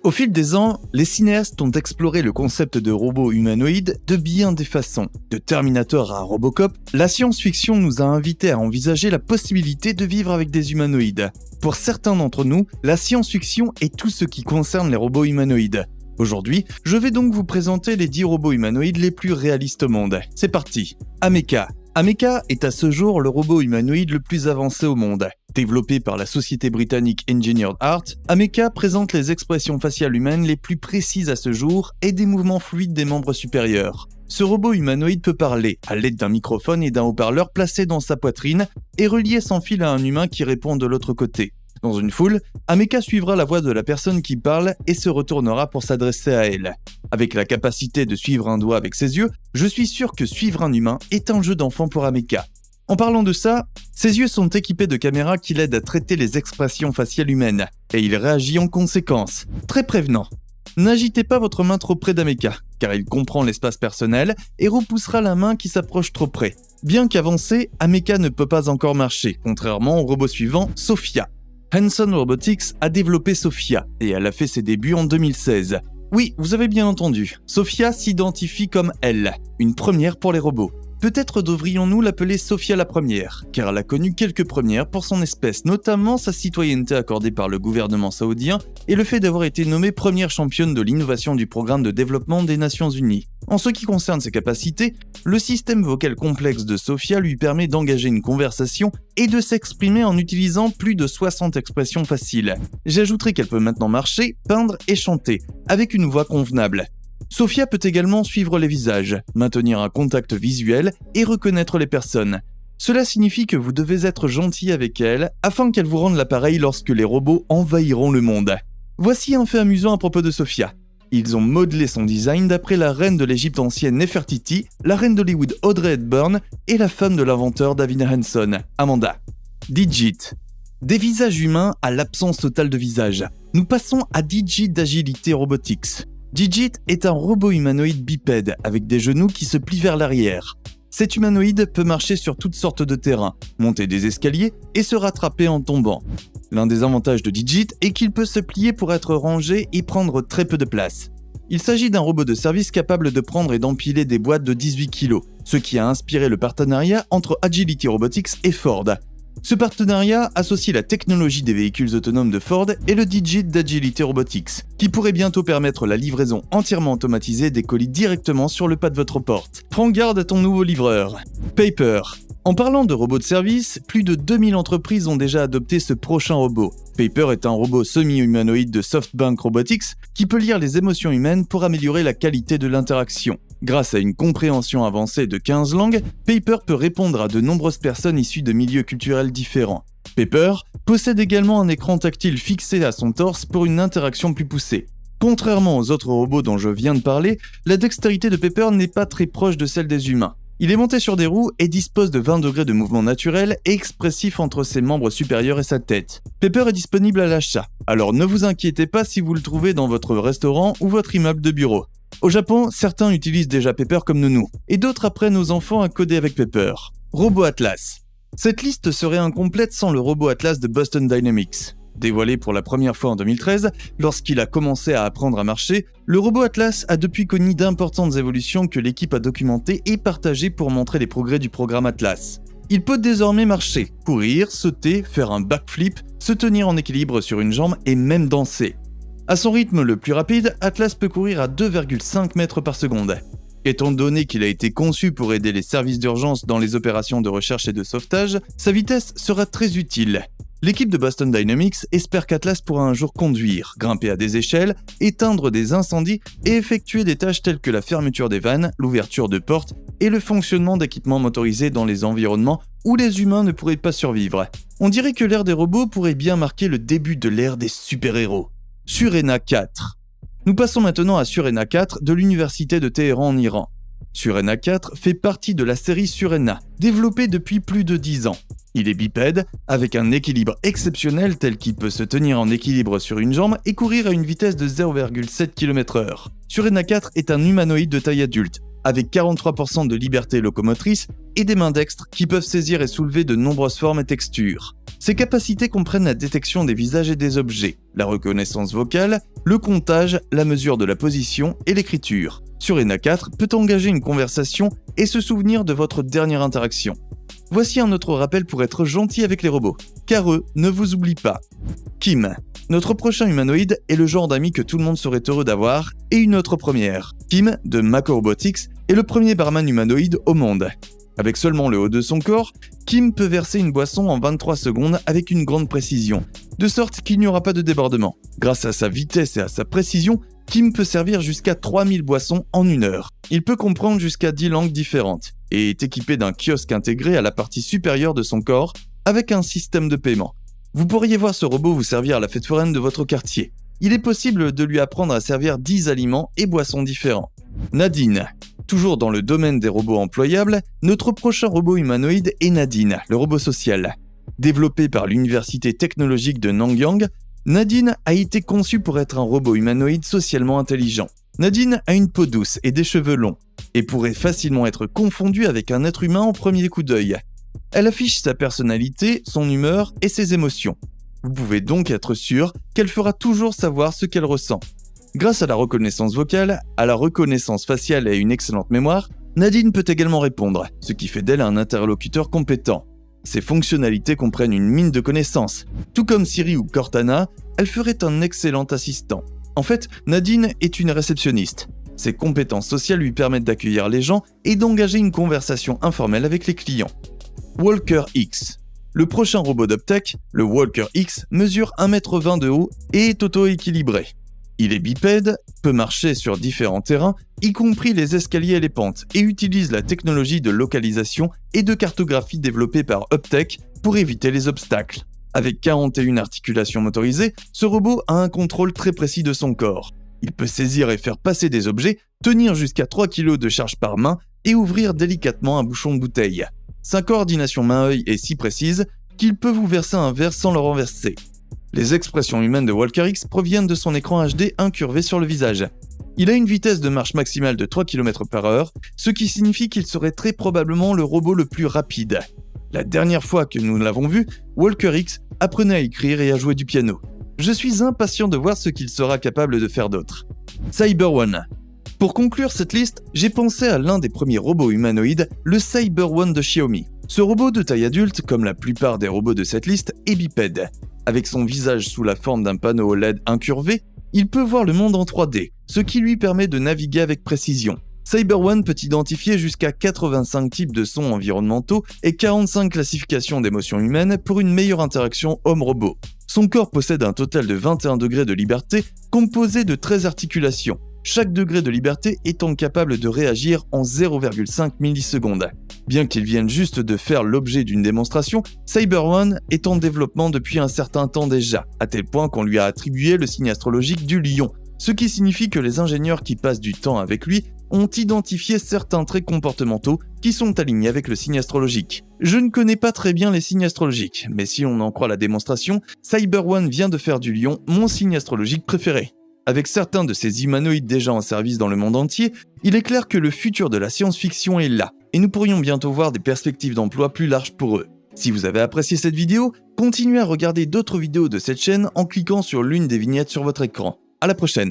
Au fil des ans, les cinéastes ont exploré le concept de robots humanoïdes de bien des façons. De Terminator à Robocop, la science-fiction nous a invités à envisager la possibilité de vivre avec des humanoïdes. Pour certains d'entre nous, la science-fiction est tout ce qui concerne les robots humanoïdes. Aujourd'hui, je vais donc vous présenter les 10 robots humanoïdes les plus réalistes au monde. C'est parti. Ameca. Ameca est à ce jour le robot humanoïde le plus avancé au monde. Développé par la société britannique Engineered Art, Ameca présente les expressions faciales humaines les plus précises à ce jour et des mouvements fluides des membres supérieurs. Ce robot humanoïde peut parler à l'aide d'un microphone et d'un haut-parleur placé dans sa poitrine et relié sans fil à un humain qui répond de l'autre côté. Dans une foule, Ameca suivra la voix de la personne qui parle et se retournera pour s'adresser à elle. Avec la capacité de suivre un doigt avec ses yeux, je suis sûr que suivre un humain est un jeu d'enfant pour Ameca. En parlant de ça, ses yeux sont équipés de caméras qui l'aident à traiter les expressions faciales humaines, et il réagit en conséquence. Très prévenant. N'agitez pas votre main trop près d'Ameca, car il comprend l'espace personnel et repoussera la main qui s'approche trop près. Bien qu'avancé, Ameca ne peut pas encore marcher, contrairement au robot suivant, Sophia. Hanson Robotics a développé Sophia, et elle a fait ses débuts en 2016. Oui, vous avez bien entendu, Sophia s'identifie comme elle, une première pour les robots. Peut-être devrions-nous l'appeler Sophia la première, car elle a connu quelques premières pour son espèce, notamment sa citoyenneté accordée par le gouvernement saoudien et le fait d'avoir été nommée première championne de l'innovation du programme de développement des Nations Unies. En ce qui concerne ses capacités, le système vocal complexe de Sophia lui permet d'engager une conversation et de s'exprimer en utilisant plus de 60 expressions faciles. J'ajouterai qu'elle peut maintenant marcher, peindre et chanter, avec une voix convenable. Sophia peut également suivre les visages, maintenir un contact visuel et reconnaître les personnes. Cela signifie que vous devez être gentil avec elle afin qu'elle vous rende l'appareil lorsque les robots envahiront le monde. Voici un fait amusant à propos de Sophia. Ils ont modelé son design d'après la reine de l'Égypte ancienne Nefertiti, la reine d'Hollywood Audrey Hepburn et la femme de l'inventeur David Hanson, Amanda. Digit. Des visages humains à l'absence totale de visage. Nous passons à Digit d'Agility Robotics. Digit est un robot humanoïde bipède avec des genoux qui se plient vers l'arrière. Cet humanoïde peut marcher sur toutes sortes de terrains, monter des escaliers et se rattraper en tombant. L'un des avantages de Digit est qu'il peut se plier pour être rangé et prendre très peu de place. Il s'agit d'un robot de service capable de prendre et d'empiler des boîtes de 18 kg, ce qui a inspiré le partenariat entre Agility Robotics et Ford. Ce partenariat associe la technologie des véhicules autonomes de Ford et le Digit d'Agility Robotics, qui pourrait bientôt permettre la livraison entièrement automatisée des colis directement sur le pas de votre porte. Prends garde à ton nouveau livreur. Paper. En parlant de robots de service, plus de 2000 entreprises ont déjà adopté ce prochain robot. Paper est un robot semi-humanoïde de SoftBank Robotics qui peut lire les émotions humaines pour améliorer la qualité de l'interaction. Grâce à une compréhension avancée de 15 langues, Paper peut répondre à de nombreuses personnes issues de milieux culturels différents. Paper possède également un écran tactile fixé à son torse pour une interaction plus poussée. Contrairement aux autres robots dont je viens de parler, la dextérité de Paper n'est pas très proche de celle des humains. Il est monté sur des roues et dispose de 20 degrés de mouvement naturel et expressif entre ses membres supérieurs et sa tête. Paper est disponible à l'achat, alors ne vous inquiétez pas si vous le trouvez dans votre restaurant ou votre immeuble de bureau. Au Japon, certains utilisent déjà Paper comme nounou, et d'autres apprennent aux enfants à coder avec Paper. Robot Atlas. Cette liste serait incomplète sans le robot Atlas de Boston Dynamics. Dévoilé pour la première fois en 2013, lorsqu'il a commencé à apprendre à marcher, le robot Atlas a depuis connu d'importantes évolutions que l'équipe a documentées et partagées pour montrer les progrès du programme Atlas. Il peut désormais marcher, courir, sauter, faire un backflip, se tenir en équilibre sur une jambe et même danser. À son rythme le plus rapide, Atlas peut courir à 2,5 mètres par seconde. Étant donné qu'il a été conçu pour aider les services d'urgence dans les opérations de recherche et de sauvetage, sa vitesse sera très utile. L'équipe de Boston Dynamics espère qu'Atlas pourra un jour conduire, grimper à des échelles, éteindre des incendies et effectuer des tâches telles que la fermeture des vannes, l'ouverture de portes et le fonctionnement d'équipements motorisés dans les environnements où les humains ne pourraient pas survivre. On dirait que l'ère des robots pourrait bien marquer le début de l'ère des super-héros. Surena 4. Nous passons maintenant à Surena 4 de l'université de Téhéran en Iran. Surena 4 fait partie de la série Surena, développée depuis plus de 10 ans. Il est bipède, avec un équilibre exceptionnel tel qu'il peut se tenir en équilibre sur une jambe et courir à une vitesse de 0,7 km/h. Surena 4 est un humanoïde de taille adulte. avec 43% de liberté locomotrice et des mains dextres qui peuvent saisir et soulever de nombreuses formes et textures. Ces capacités comprennent la détection des visages et des objets, la reconnaissance vocale, le comptage, la mesure de la position et l'écriture. Surena 4 peut engager une conversation et se souvenir de votre dernière interaction. Voici un autre rappel pour être gentil avec les robots, car eux ne vous oublient pas. Kim. Notre prochain humanoïde est le genre d'ami que tout le monde serait heureux d'avoir, et une autre première. Kim, de Mako Robotics, est le premier barman humanoïde au monde. Avec seulement le haut de son corps, Kim peut verser une boisson en 23 secondes avec une grande précision, de sorte qu'il n'y aura pas de débordement. Grâce à sa vitesse et à sa précision, Kim peut servir jusqu'à 3000 boissons en 1 heure. Il peut comprendre jusqu'à 10 langues différentes, et est équipé d'un kiosque intégré à la partie supérieure de son corps, avec un système de paiement. Vous pourriez voir ce robot vous servir à la fête foraine de votre quartier. Il est possible de lui apprendre à servir 10 aliments et boissons différents. Nadine. Toujours dans le domaine des robots employables, notre prochain robot humanoïde est Nadine, le robot social. Développé par l'université technologique de Nanyang, Nadine a été conçu pour être un robot humanoïde socialement intelligent. Nadine a une peau douce et des cheveux longs, et pourrait facilement être confondue avec un être humain au premier coup d'œil. Elle affiche sa personnalité, son humeur et ses émotions. Vous pouvez donc être sûr qu'elle fera toujours savoir ce qu'elle ressent. Grâce à la reconnaissance vocale, à la reconnaissance faciale et à une excellente mémoire, Nadine peut également répondre, ce qui fait d'elle un interlocuteur compétent. Ses fonctionnalités comprennent une mine de connaissances. Tout comme Siri ou Cortana, elle ferait un excellent assistant. En fait, Nadine est une réceptionniste. Ses compétences sociales lui permettent d'accueillir les gens et d'engager une conversation informelle avec les clients. Walker X. Le prochain robot d'Optech, le Walker X, mesure 1,20 m de haut et est auto-équilibré. Il est bipède, peut marcher sur différents terrains, y compris les escaliers et les pentes, et utilise la technologie de localisation et de cartographie développée par Optech pour éviter les obstacles. Avec 41 articulations motorisées, ce robot a un contrôle très précis de son corps. Il peut saisir et faire passer des objets, tenir jusqu'à 3 kg de charge par main et ouvrir délicatement un bouchon de bouteille. Sa coordination main-œil est si précise qu'il peut vous verser un verre sans le renverser. Les expressions humaines de Walker X proviennent de son écran HD incurvé sur le visage. Il a une vitesse de marche maximale de 3 km/h, ce qui signifie qu'il serait très probablement le robot le plus rapide. La dernière fois que nous l'avons vu, Walker X apprenait à écrire et à jouer du piano. Je suis impatient de voir ce qu'il sera capable de faire d'autre. Cyber One. Pour conclure cette liste, j'ai pensé à l'un des premiers robots humanoïdes, le Cyber One de Xiaomi. Ce robot de taille adulte, comme la plupart des robots de cette liste, est bipède. Avec son visage sous la forme d'un panneau OLED incurvé, il peut voir le monde en 3D, ce qui lui permet de naviguer avec précision. Cyber One peut identifier jusqu'à 85 types de sons environnementaux et 45 classifications d'émotions humaines pour une meilleure interaction homme-robot. Son corps possède un total de 21 degrés de liberté, composé de 13 articulations, chaque degré de liberté étant capable de réagir en 0,5 millisecondes. Bien qu'il vienne juste de faire l'objet d'une démonstration, Cyber One est en développement depuis un certain temps déjà, à tel point qu'on lui a attribué le signe astrologique du lion, ce qui signifie que les ingénieurs qui passent du temps avec lui ont identifié certains traits comportementaux qui sont alignés avec le signe astrologique. Je ne connais pas très bien les signes astrologiques, mais si on en croit la démonstration, Cyber One vient de faire du lion mon signe astrologique préféré. Avec certains de ces humanoïdes déjà en service dans le monde entier, il est clair que le futur de la science-fiction est là, et nous pourrions bientôt voir des perspectives d'emploi plus larges pour eux. Si vous avez apprécié cette vidéo, continuez à regarder d'autres vidéos de cette chaîne en cliquant sur l'une des vignettes sur votre écran. À la prochaine!